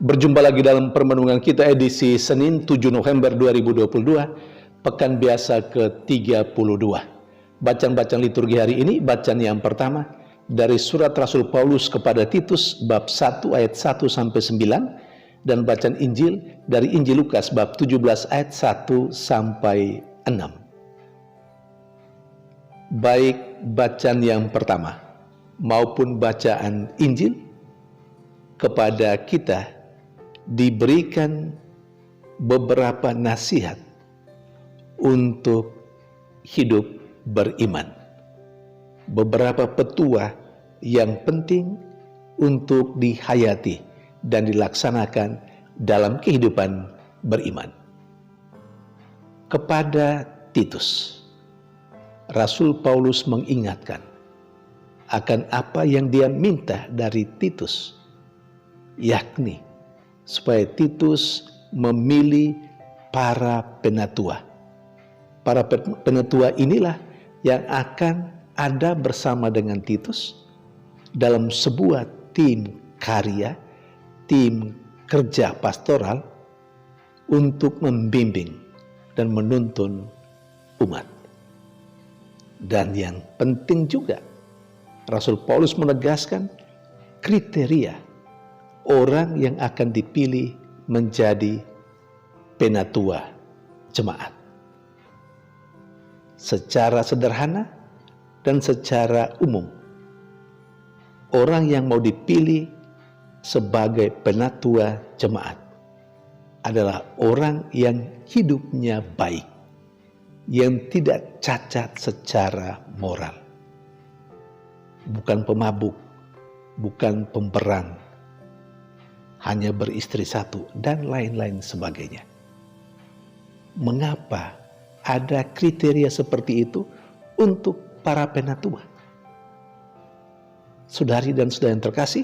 Berjumpa lagi dalam permenungan kita edisi Senin 7 November 2022, Pekan Biasa ke-32. Bacaan-bacaan liturgi hari ini, bacaan yang pertama dari surat Rasul Paulus kepada Titus bab 1 ayat 1 sampai 9 dan bacaan Injil dari Injil Lukas bab 17 ayat 1 sampai 6. Baik bacaan yang pertama maupun bacaan Injil, kepada kita diberikan beberapa nasihat untuk hidup beriman. Beberapa petua yang penting untuk dihayati dan dilaksanakan dalam kehidupan beriman. Kepada Titus, Rasul Paulus mengingatkan akan apa yang dia minta dari Titus, yakni supaya Titus memilih para penatua. Para penatua inilah yang akan ada bersama dengan Titus dalam sebuah tim karya, tim kerja pastoral untuk membimbing dan menuntun umat. Dan yang penting juga, Rasul Paulus menegaskan kriteria orang yang akan dipilih menjadi penatua jemaat. Secara sederhana dan secara umum, orang yang mau dipilih sebagai penatua jemaat adalah orang yang hidupnya baik, yang tidak cacat secara moral. Bukan pemabuk, bukan pemberang, hanya beristri satu, dan lain-lain sebagainya. Mengapa ada kriteria seperti itu untuk para penatua? Saudari dan saudara yang terkasih,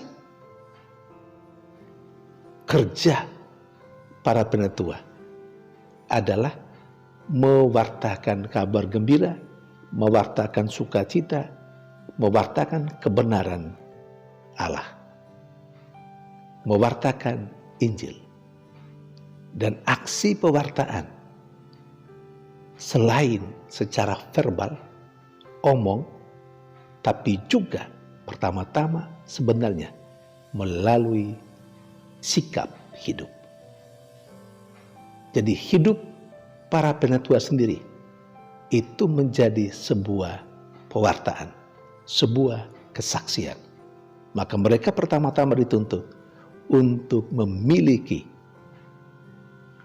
kerja para penatua adalah mewartakan kabar gembira, mewartakan sukacita, mewartakan kebenaran Allah, mewartakan Injil. Dan aksi pewartaan selain secara verbal, omong, tapi juga pertama-tama sebenarnya melalui sikap hidup. Jadi hidup para penatua sendiri itu menjadi sebuah pewartaan, sebuah kesaksian. Maka mereka pertama-tama dituntut untuk memiliki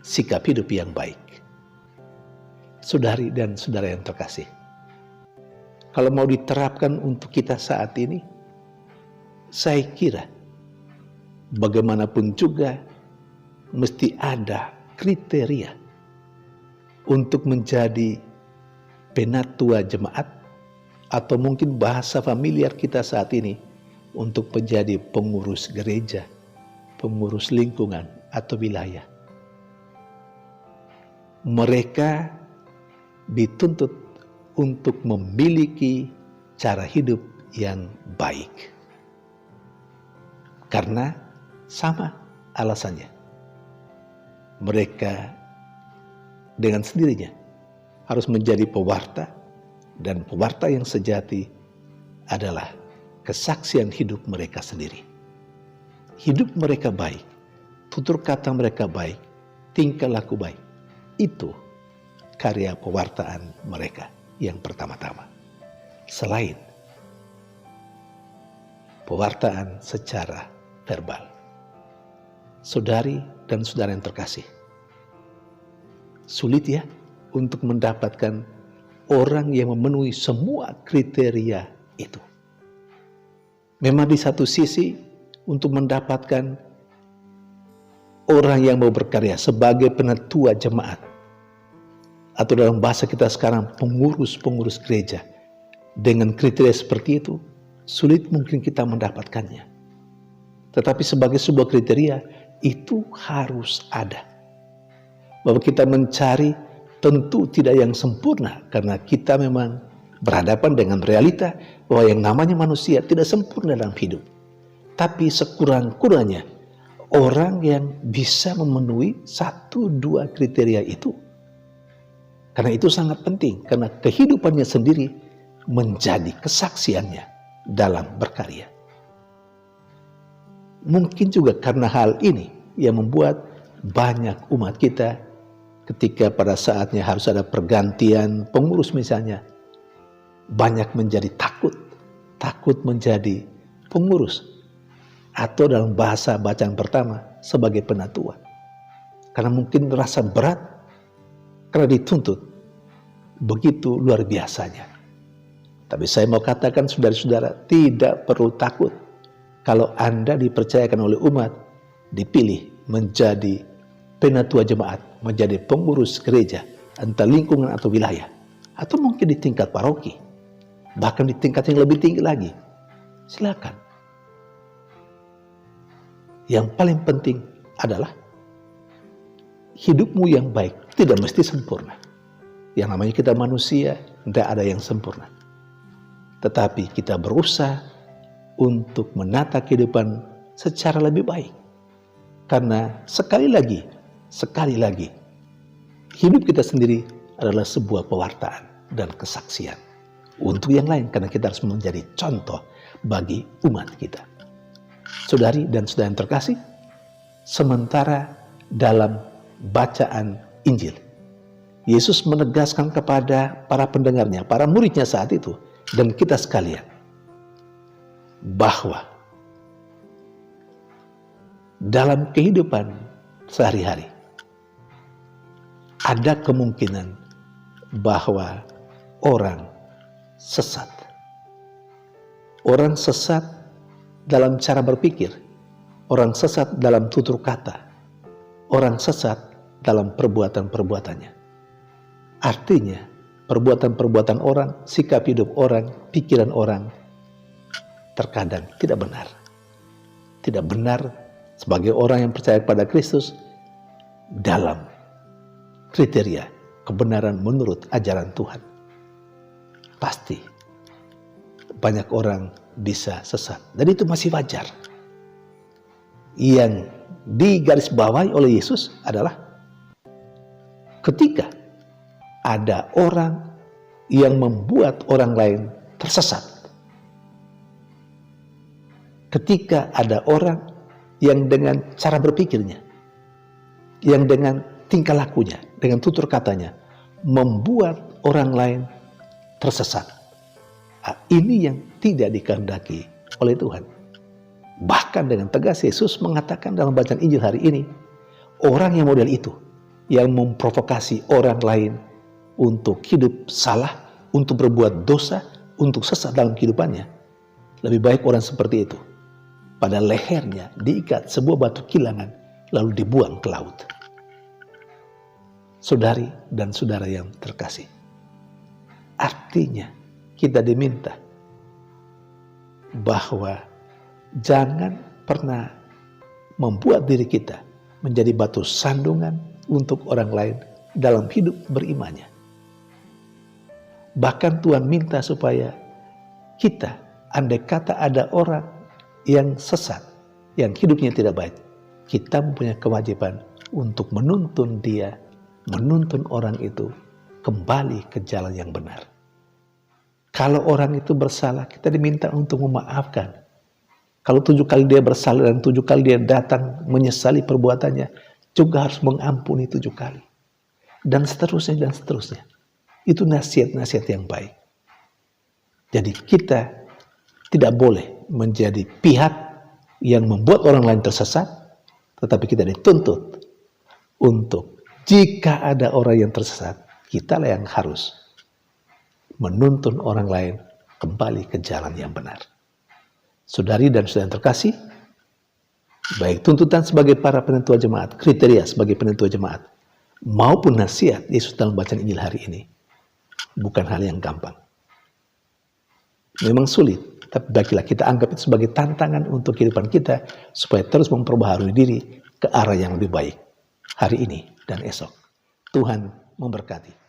sikap hidup yang baik. Saudari dan saudara yang terkasih, kalau mau diterapkan untuk kita saat ini, saya kira bagaimanapun juga mesti ada kriteria untuk menjadi penatua jemaat, atau mungkin bahasa familiar kita saat ini untuk menjadi pengurus gereja, pengurus lingkungan atau wilayah. Mereka dituntut untuk memiliki cara hidup yang baik. Karena sama alasannya. Mereka dengan sendirinya harus menjadi pewarta, dan pewarta yang sejati adalah kesaksian hidup mereka sendiri. Hidup mereka baik, tutur kata mereka baik, tingkah laku baik. Itu karya pewartaan mereka yang pertama-tama. Selain pewartaan secara verbal. Saudari dan saudara yang terkasih, sulit ya untuk mendapatkan orang yang memenuhi semua kriteria itu. Memang di satu sisi, untuk mendapatkan orang yang mau berkarya sebagai penatua jemaat, atau dalam bahasa kita sekarang pengurus-pengurus gereja, dengan kriteria seperti itu, sulit mungkin kita mendapatkannya. Tetapi sebagai sebuah kriteria, itu harus ada. Bahwa kita mencari tentu tidak yang sempurna, karena kita memang berhadapan dengan realita bahwa yang namanya manusia tidak sempurna dalam hidup. Tapi sekurang-kurangnya orang yang bisa memenuhi 1-2 kriteria itu. Karena itu sangat penting, karena kehidupannya sendiri menjadi kesaksiannya dalam berkarya. Mungkin juga karena hal ini yang membuat banyak umat kita ketika pada saatnya harus ada pergantian pengurus misalnya, banyak menjadi takut menjadi pengurus, atau dalam bahasa bacaan pertama sebagai penatua. Karena mungkin merasa berat karena dituntut begitu luar biasanya. Tapi saya mau katakan saudara-saudara, tidak perlu takut kalau Anda dipercayakan oleh umat, dipilih menjadi penatua jemaat, menjadi pengurus gereja, entah lingkungan atau wilayah, atau mungkin di tingkat paroki, bahkan di tingkat yang lebih tinggi lagi. Silakan. Yang paling penting adalah hidupmu yang baik tidak mesti sempurna. Yang namanya kita manusia, tidak ada yang sempurna. Tetapi kita berusaha untuk menata kehidupan secara lebih baik. Karena sekali lagi, hidup kita sendiri adalah sebuah pewartaan dan kesaksian untuk yang lain, karena kita harus menjadi contoh bagi umat kita. Saudari dan saudara yang terkasih, sementara dalam bacaan Injil, Yesus menegaskan kepada para pendengarnya, para muridnya saat itu, dan kita sekalian, bahwa dalam kehidupan sehari-hari ada kemungkinan bahwa orang sesat. Orang sesat dalam cara berpikir, orang sesat dalam tutur kata, orang sesat dalam perbuatan-perbuatannya. Artinya, perbuatan-perbuatan orang, sikap hidup orang, pikiran orang, terkadang tidak benar. Tidak benar sebagai orang yang percaya kepada Kristus dalam kriteria kebenaran menurut ajaran Tuhan. Pasti banyak orang bisa sesat, dan itu masih wajar. Yang digarisbawahi oleh Yesus adalah ketika ada orang yang membuat orang lain tersesat, ketika ada orang yang dengan cara berpikirnya, yang dengan tingkah lakunya, dengan tutur katanya, membuat orang lain tersesat. Ini yang tidak dikehendaki oleh Tuhan. Bahkan dengan tegas Yesus mengatakan dalam bacaan Injil hari ini, orang yang model itu, yang memprovokasi orang lain untuk hidup salah, untuk berbuat dosa, untuk sesat dalam kehidupannya, lebih baik orang seperti itu pada lehernya diikat sebuah batu kilangan, lalu dibuang ke laut. Saudari dan saudara yang terkasih, artinya kita diminta bahwa jangan pernah membuat diri kita menjadi batu sandungan untuk orang lain dalam hidup berimannya. Bahkan Tuhan minta supaya kita, andai kata ada orang yang sesat, yang hidupnya tidak baik, kita mempunyai kewajiban untuk menuntun dia, menuntun orang itu kembali ke jalan yang benar. Kalau orang itu bersalah, kita diminta untuk memaafkan. Kalau 7 kali dia bersalah dan 7 kali dia datang menyesali perbuatannya, juga harus mengampuni 7 kali. Dan seterusnya, dan seterusnya. Itu nasihat-nasihat yang baik. Jadi kita tidak boleh menjadi pihak yang membuat orang lain tersesat, tetapi kita dituntut untuk jika ada orang yang tersesat, kitalah yang harus menuntun orang lain kembali ke jalan yang benar. Saudari dan saudara yang terkasih, baik tuntutan sebagai para penentua jemaat, kriteria sebagai penentua jemaat, maupun nasihat Yesus dalam bacaan Injil hari ini, bukan hal yang gampang. Memang sulit, tapi baiklah kita anggap itu sebagai tantangan untuk kehidupan kita, supaya terus memperbaharui diri ke arah yang lebih baik, hari ini dan esok. Tuhan memberkati.